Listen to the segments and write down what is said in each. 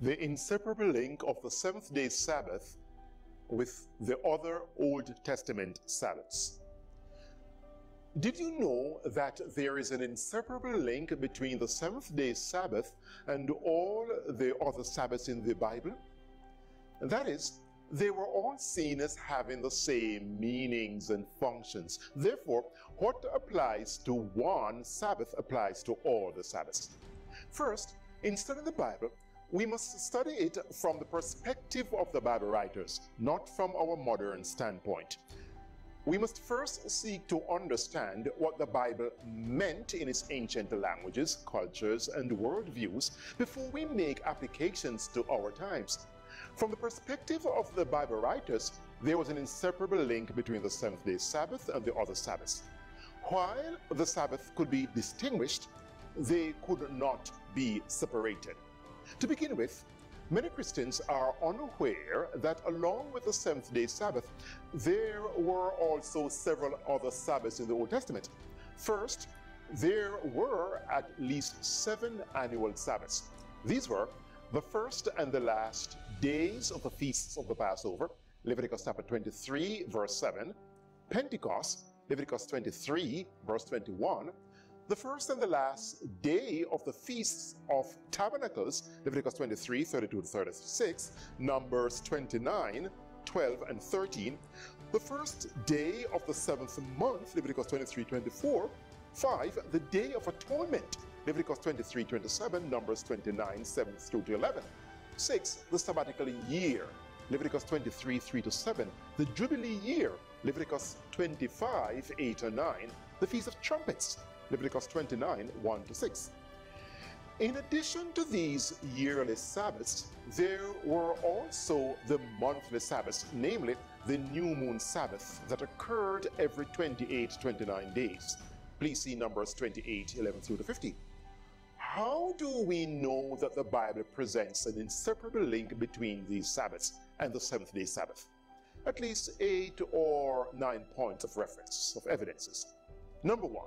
The inseparable link of the seventh-day Sabbath with the other Old Testament Sabbaths. Did you know that there is an inseparable link between the seventh-day Sabbath and all the other Sabbaths in the Bible? That is, they were all seen as having the same meanings and functions. Therefore, what applies to one Sabbath applies to all the Sabbaths. First, in studying the Bible, we must study it from the perspective of the Bible writers, not from our modern standpoint. We must first seek to understand what the Bible meant in its ancient languages, cultures, and worldviews before we make applications to our times. From the perspective of the Bible writers, there was an inseparable link between the seventh-day Sabbath and the other Sabbaths. While the Sabbath could be distinguished, they could not be separated. To begin with, many Christians are unaware that along with the seventh-day Sabbath, there were also several other Sabbaths in the Old Testament. First, there were at least 7 annual Sabbaths. These were the first and the last days of the feasts of the Passover, Leviticus chapter 23, verse 7, Pentecost, Leviticus 23, verse 21, the first and the last day of the Feasts of Tabernacles, Leviticus 23, 32 to 36, Numbers 29, 12 and 13, the first day of the 7th month, Leviticus 23, 24, 5, the Day of Atonement, Leviticus 23, 27, Numbers 29, 7 through to 11, 6, the sabbatical year, Leviticus 23, 3 to 7, the Jubilee year, Leviticus 25, 8 and 9, the Feast of Trumpets, Leviticus 29, 1 to 6. In addition to these yearly Sabbaths, there were also the monthly Sabbaths, namely the New Moon Sabbath that occurred every 28-29 days. Please see Numbers 28, 11 through to 15. How do we know that the Bible presents an inseparable link between these Sabbaths and the seventh-day Sabbath? At least 8 or 9 points of reference, of evidences. Number 1.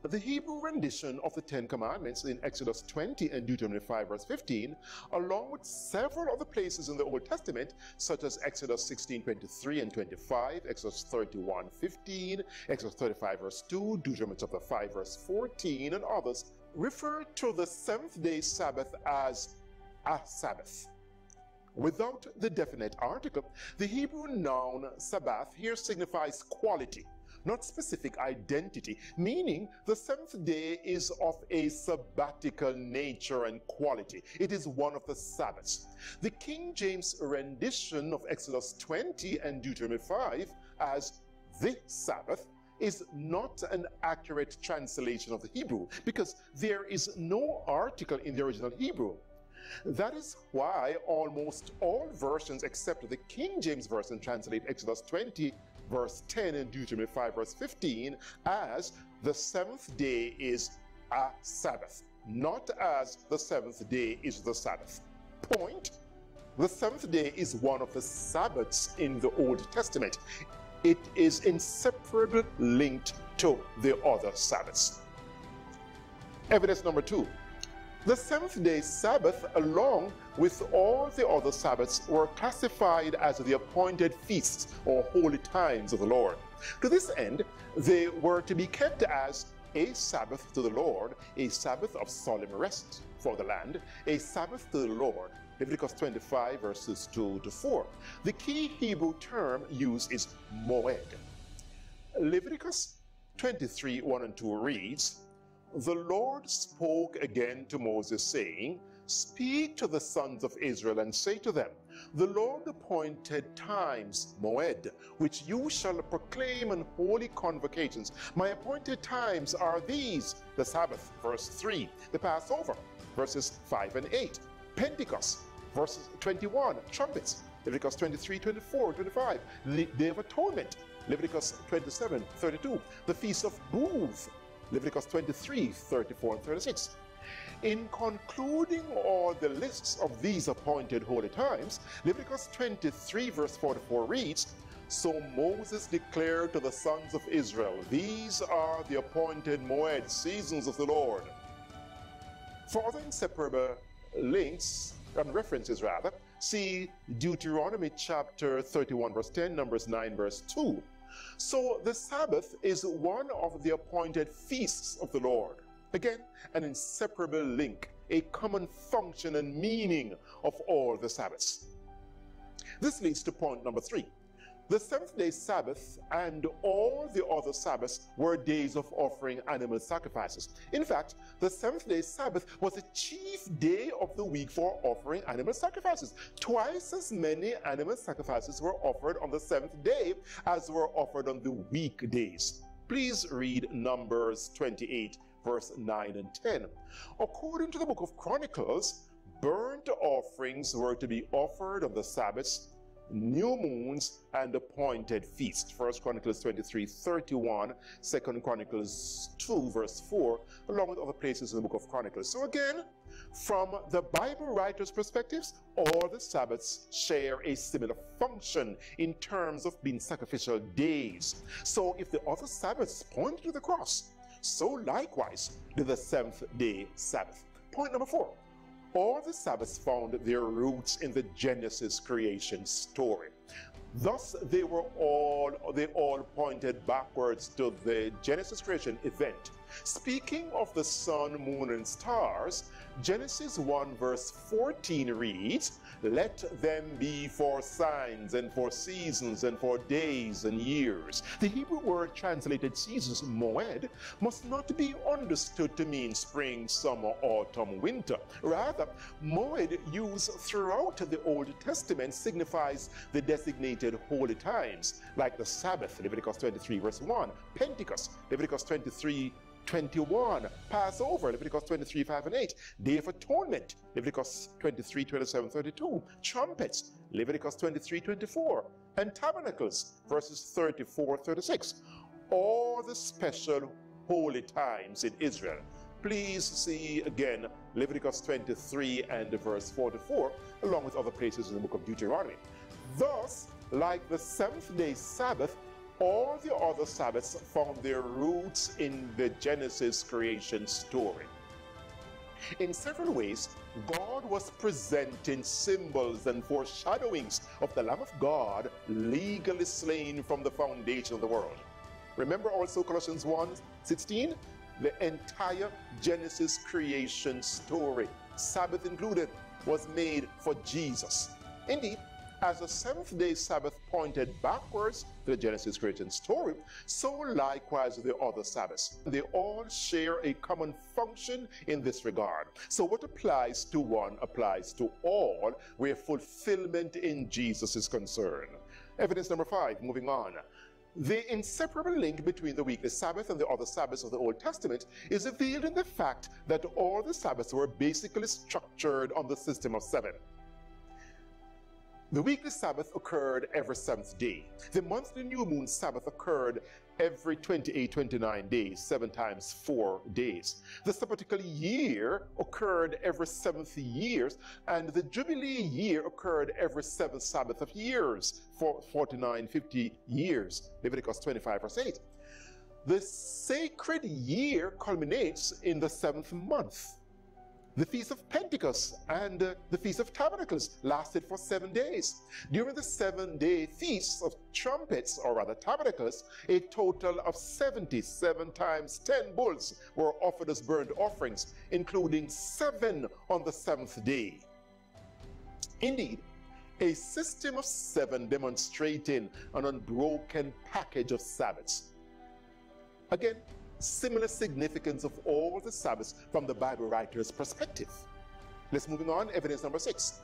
The Hebrew rendition of the 10 Commandments in Exodus 20 and Deuteronomy 5 verse 15, along with several other places in the Old Testament, such as Exodus 16, 23 and 25, Exodus 31, 15, Exodus 35 verse 2, Deuteronomy chapter 5 verse 14, and others, refer to the seventh-day Sabbath as a Sabbath. Without the definite article, the Hebrew noun Sabbath here signifies quality, not specific identity, meaning the seventh day is of a sabbatical nature and quality. It is one of the Sabbaths. The King James rendition of Exodus 20 and Deuteronomy 5 as the Sabbath is not an accurate translation of the Hebrew because there is no article in the original Hebrew. That is why almost all versions except the King James Version translate Exodus 20 verse 10 and Deuteronomy 5 verse 15 as the seventh day is a Sabbath, not as the seventh day is the Sabbath. Point: the seventh day is one of the Sabbaths in the Old Testament. It is inseparably linked to the other Sabbaths. Evidence number 2. The seventh-day Sabbath, along with all the other Sabbaths, were classified as the appointed feasts or holy times of the Lord. To this end, they were to be kept as a Sabbath to the Lord, a Sabbath of solemn rest for the land, a Sabbath to the Lord. Leviticus 25 verses 2 to 4. The key Hebrew term used is moed. Leviticus 23, 1 and 2 reads, "The Lord spoke again to Moses, saying, Speak to the sons of Israel and say to them, The Lord appointed times, moed, which you shall proclaim in holy convocations. My appointed times are these: the Sabbath, verse 3, the Passover, verses 5 and 8, Pentecost, verses 21, trumpets, Leviticus 23, 24, 25, the Day of Atonement, Leviticus 27, 32, the Feast of Booths, Leviticus 23, 34 and 36. In concluding all the lists of these appointed holy times, Leviticus 23 verse 44 reads, So Moses declared to the sons of Israel, these are the appointed moed, seasons of the Lord. For other inseparable links, and references rather, see Deuteronomy chapter 31 verse 10, Numbers 9 verse 2. So the Sabbath is one of the appointed feasts of the Lord. Again, an inseparable link, a common function and meaning of all the Sabbaths. This leads to point number 3. The seventh-day Sabbath and all the other Sabbaths were days of offering animal sacrifices. In fact, the seventh-day Sabbath was the chief day of the week for offering animal sacrifices. Twice as many animal sacrifices were offered on the seventh day as were offered on the weekdays. Please read Numbers 28, verse 9 and 10. According to the book of Chronicles, burnt offerings were to be offered on the Sabbaths, new moons, and appointed feasts. 1 Chronicles 23:31, 2 Chronicles 2 verse 4, along with other places in the book of Chronicles. So again, from the Bible writers' perspectives, all the Sabbaths share a similar function in terms of being sacrificial days. So if the other Sabbaths point to the cross, so likewise did the seventh-day Sabbath. Point number 4. All the Sabbaths found their roots in the Genesis creation story. Thus, they all pointed backwards to the Genesis creation event. Speaking of the sun, moon, and stars, Genesis 1 verse 14 reads, "Let them be for signs and for seasons and for days and years." The Hebrew word translated seasons, moed, must not be understood to mean spring, summer, autumn, winter. Rather, moed used throughout the Old Testament signifies the designated holy times, like the Sabbath, Leviticus 23 verse 1, Pentecost, Leviticus 23:21, Passover, Leviticus 23, 5 and 8, Day of Atonement, Leviticus 23, 27, 32, Trumpets, Leviticus 23, 24, and Tabernacles, verses 34, 36. All the special holy times in Israel. Please see again Leviticus 23 and verse 44, along with other places in the book of Deuteronomy. Thus, like the seventh-day Sabbath, all the other Sabbaths found their roots in the Genesis creation story. In several ways, God was presenting symbols and foreshadowings of the Lamb of God legally slain from the foundation of the world. Remember also Colossians 1:16? The entire Genesis creation story, Sabbath included, was made for Jesus. Indeed, as the seventh-day Sabbath pointed backwards to the Genesis creation story, so likewise the other Sabbaths. They all share a common function in this regard. So what applies to one applies to all, where fulfillment in Jesus is concerned. Evidence number 5, moving on. The inseparable link between the weekly Sabbath and the other Sabbaths of the Old Testament is revealed in the fact that all the Sabbaths were basically structured on the system of 7. The weekly Sabbath occurred every 7th day. The monthly new moon Sabbath occurred every 28, 29 days, 7 times 4 days. The sabbatical year occurred every 7th year, and the Jubilee year occurred every 7th Sabbath of years, for 49, 50 years, Leviticus 25 verse 8. The sacred year culminates in the 7th month. The Feast of Pentecost and the Feast of Tabernacles lasted for 7 days. During the 7-day Feast of Trumpets, or rather Tabernacles, a total of 77 times 10 bulls were offered as burnt offerings, including 7 on the 7th day. Indeed, a system of 7 demonstrating an unbroken package of Sabbaths. Again, similar significance of all the Sabbaths from the Bible writer's perspective. Let's move on, evidence number 6.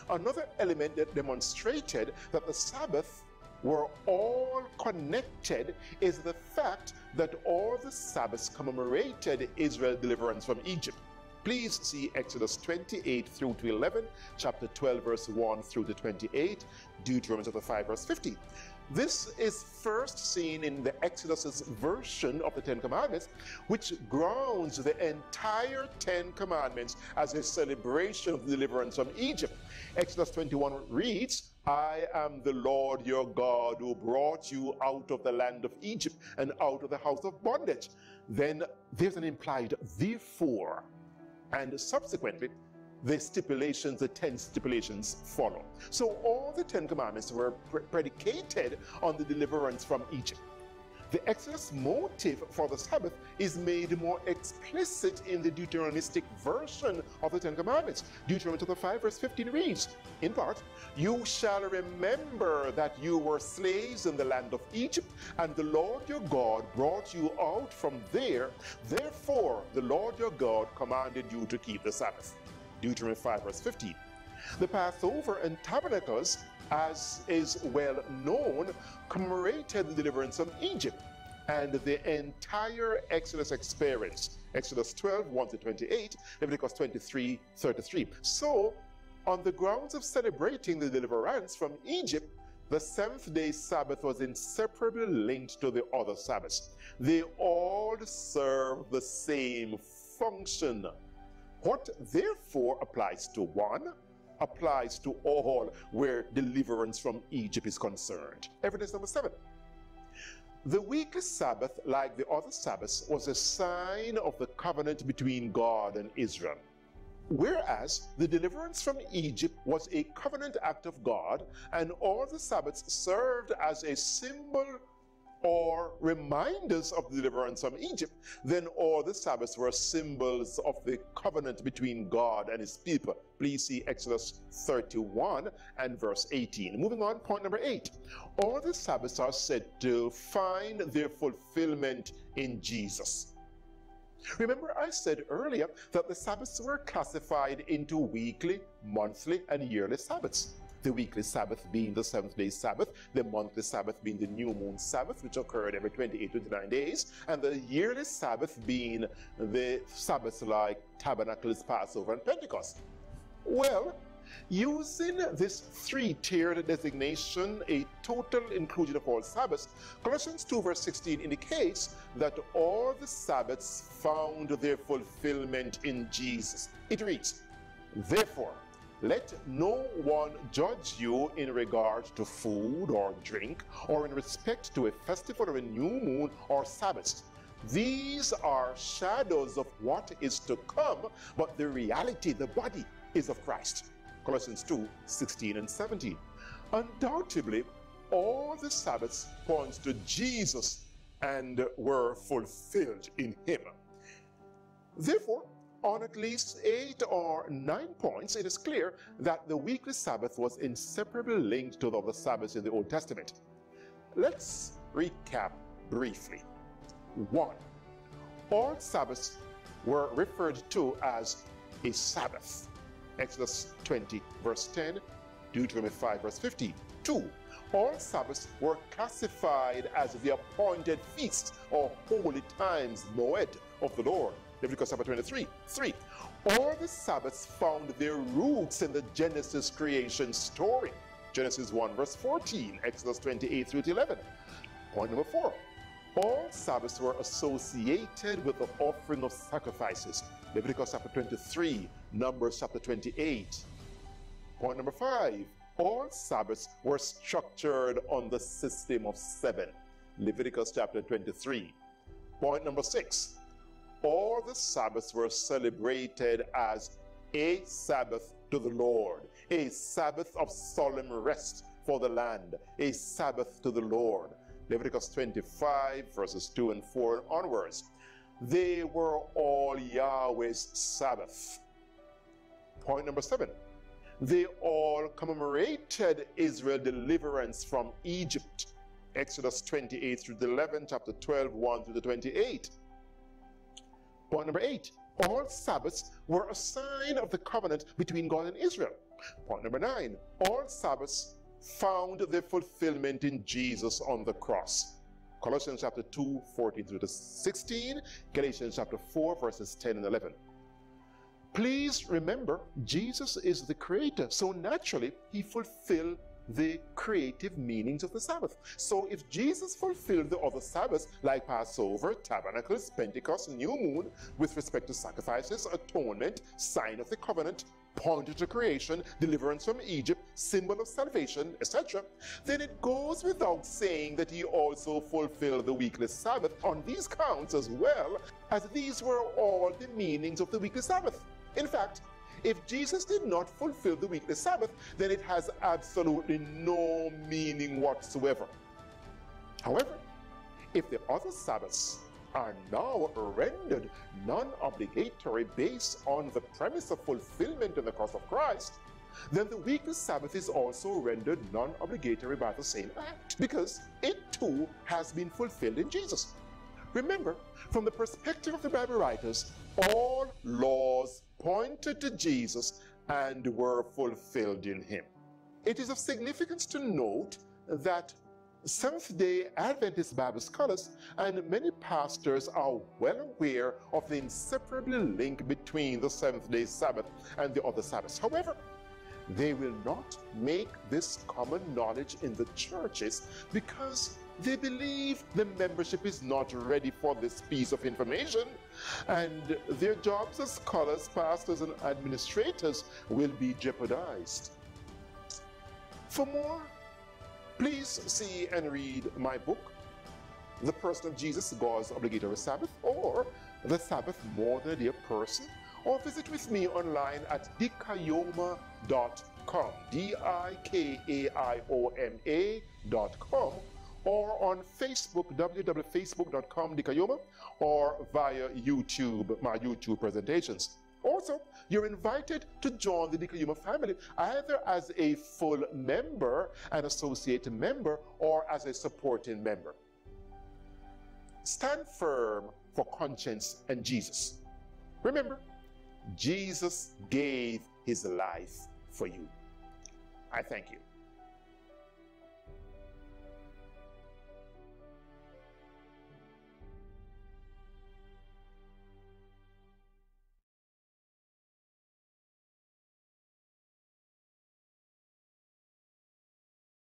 Another element that demonstrated that the Sabbath were all connected is the fact that all the Sabbaths commemorated Israel's deliverance from Egypt. Please see Exodus 28 through to 11, chapter 12 verse 1 through to 28, Deuteronomy chapter 5 verse 50. This is first seen in the Exodus' version of the Ten Commandments, which grounds the entire Ten Commandments as a celebration of the deliverance from Egypt. Exodus 21 reads, I am the Lord your God who brought you out of the land of Egypt and out of the house of bondage. Then there's an implied therefore, and subsequently the stipulations, the 10 stipulations follow. So all the 10 commandments were predicated on the deliverance from Egypt. The Exodus motive for the Sabbath is made more explicit in the Deuteronomistic version of the Ten Commandments. Deuteronomy chapter 5 verse 15 reads, in part, you shall remember that you were slaves in the land of Egypt, and the Lord your God brought you out from there. Therefore, the Lord your God commanded you to keep the Sabbath. Deuteronomy 5 verse 15. The Passover and Tabernacles, as is well known, commemorated the deliverance from Egypt and the entire Exodus experience. Exodus 12, 1-28, Leviticus 23, 33. So, on the grounds of celebrating the deliverance from Egypt, the seventh-day Sabbath was inseparably linked to the other Sabbaths. They all serve the same function. What therefore applies to one applies to all where deliverance from Egypt is concerned. Evidence number 7. The weekly Sabbath, like the other Sabbaths, was a sign of the covenant between God and Israel. Whereas the deliverance from Egypt was a covenant act of God, and all the Sabbaths served as a symbol or reminders of the deliverance from Egypt, then all the Sabbaths were symbols of the covenant between God and his people. Please see Exodus 31 and verse 18. Moving on, point number 8. All the Sabbaths are said to find their fulfillment in Jesus. Remember, I said earlier that the Sabbaths were classified into weekly, monthly, and yearly Sabbaths. The weekly Sabbath being the seventh-day Sabbath, the monthly Sabbath being the new moon Sabbath, which occurred every 28-29 days, and the yearly Sabbath being the Sabbaths like Tabernacles, Passover, and Pentecost. Well, using this three-tiered designation, a total inclusion of all Sabbaths, Colossians 2 verse 16 indicates that all the Sabbaths found their fulfillment in Jesus. It reads, therefore, let no one judge you in regard to food or drink, or in respect to a festival or a new moon or Sabbaths. These are shadows of what is to come, but the reality, the body, is of Christ. Colossians 2, 16 and 17. Undoubtedly, all the Sabbaths points to Jesus and were fulfilled in him. Therefore, on at least 8 or 9 points, it is clear that the weekly Sabbath was inseparably linked to the other Sabbaths in the Old Testament. Let's recap briefly. 1. All Sabbaths were referred to as a Sabbath. Exodus 20 verse 10, Deuteronomy 5 verse 15. 2. All Sabbaths were classified as the appointed feasts or holy times, moed, of the Lord. Leviticus chapter 23. 3. All the Sabbaths found their roots in the Genesis creation story. Genesis 1 verse 14, Exodus 28 through 11. Point number 4. All Sabbaths were associated with the offering of sacrifices. Leviticus chapter 23, Numbers chapter 28. Point number 5. All Sabbaths were structured on the system of 7. Leviticus chapter 23. Point number 6. All the Sabbaths were celebrated as a Sabbath to the Lord, a Sabbath of solemn rest for the land, a Sabbath to the Lord. Leviticus 25 verses 2 and 4 and onwards. They were all Yahweh's Sabbath. Point number 7. They all commemorated Israel's deliverance from Egypt. Exodus 28 through 11, chapter 12, 1 through 28. Point number 8. All Sabbaths were a sign of the covenant between God and Israel. Point number 9. All Sabbaths found their fulfillment in Jesus on the cross. Colossians chapter 2, 14 through 16, Galatians chapter 4, verses 10 and 11. Please remember, Jesus is the creator, so naturally he fulfilled the creative meanings of the Sabbath. So if Jesus fulfilled the other Sabbaths like Passover, Tabernacles, Pentecost, New Moon with respect to sacrifices, atonement, sign of the covenant, pointed to creation, deliverance from Egypt, symbol of salvation, etc., then it goes without saying that he also fulfilled the weekly Sabbath on these counts as well, as these were all the meanings of the weekly Sabbath. In fact, if Jesus did not fulfill the weekly Sabbath, then it has absolutely no meaning whatsoever. However, if the other Sabbaths are now rendered non-obligatory based on the premise of fulfillment in the cross of Christ, then the weekly Sabbath is also rendered non-obligatory by the same act, because it too has been fulfilled in Jesus. Remember, from the perspective of the Bible writers, all laws pointed to Jesus and were fulfilled in him. It is of significance to note that Seventh-day Adventist Bible scholars and many pastors are well aware of the inseparable link between the Seventh-day Sabbath and the other Sabbaths. However, they will not make this common knowledge in the churches because they believe the membership is not ready for this piece of information, and their jobs as scholars, pastors, and administrators will be jeopardized. For more, please see and read my book, The Person of Jesus, God's Obligatory Sabbath, or The Sabbath More Than a Dear Person, or visit with me online at dikaioma.com, dikaioma.com, or on Facebook, www.facebook.com/dikaioma, or via YouTube, my YouTube presentations. Also, you're invited to join the Dikaioma family either as a full member, an associate member, or as a supporting member. Stand firm for conscience and Jesus. Remember, Jesus gave his life for you. I thank you.